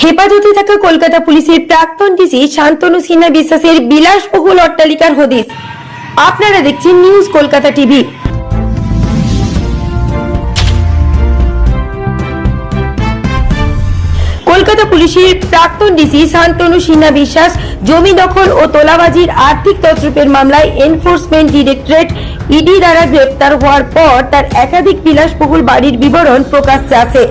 হেফাজতে থাকা কলকাতা পুলিশের প্রাক্তন ডিসি শান্তনু সিনহা বিশ্বাসের বিলাসবহুল অট্টালিকার হদিস। আপনারা দেখছেন নিউজ কলকাতা টিভি। কলকাতা পুলিশের প্রাক্তন ডিসি শান্তনু সিনহা বিশ্বাস জমি দখল ও তোলাবাজির আর্থিক তছরূপের মামলায় এনফোর্সমেন্ট ডিরেক্টরেট ইডি দ্বারা গ্রেপ্তার হওয়ার পর তার একাধিক বিলাসবহুল বাড়ির বিবরণ প্রকাশ্যে আসে।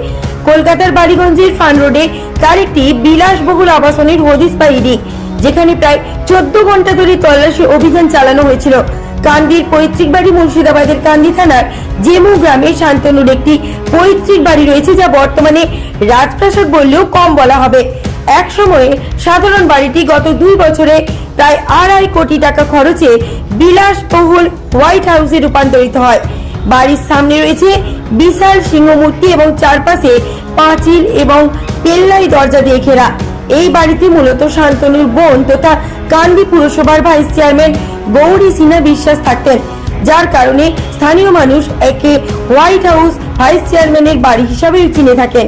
কলকাতার বাড়িগঞ্জের ফান রোডে তার একটি বিলাসবহুল আবাসনের হদিস পায় ইডি, যেখানে প্রায় 14 ঘন্টা ধরে তল্লাশি অভিযান চালানো হয়েছিল। কান্দির পৈতৃক বাড়ি মুর্শিদাবাদের কান্দি থানার জেমু গ্রামে শান্তনুর একটি পৈতৃক বাড়ি রয়েছে, যা বর্তমানে রাজপ্রাসাদ বললেও কম বলা হবে। এক সময়ে সাধারণ বাড়িটি গত 2 বছরে প্রায় 2.5 কোটি টাকা খরচে বিলাসবহুল হোয়াইট হাউসে রূপান্তরিত হয়। বাড়ির সামনে রয়েছে বিশাল সিংহমূর্তি এবং চারপাশে পাঁচিল এবং পেল্লাই দরজা দিয়ে ঘেরা। এই বাড়িতে মূলত শান্তনুর বোন তথা কান্দি পুরসভার ভাইস চেয়ারম্যান গৌরী সিনহা বিশ্বাস থাকতেন, যার কারণে স্থানীয় মানুষ একে হোয়াইট হাউস ভাইস চেয়ারম্যানের বাড়ি হিসাবেও চিনে থাকেন।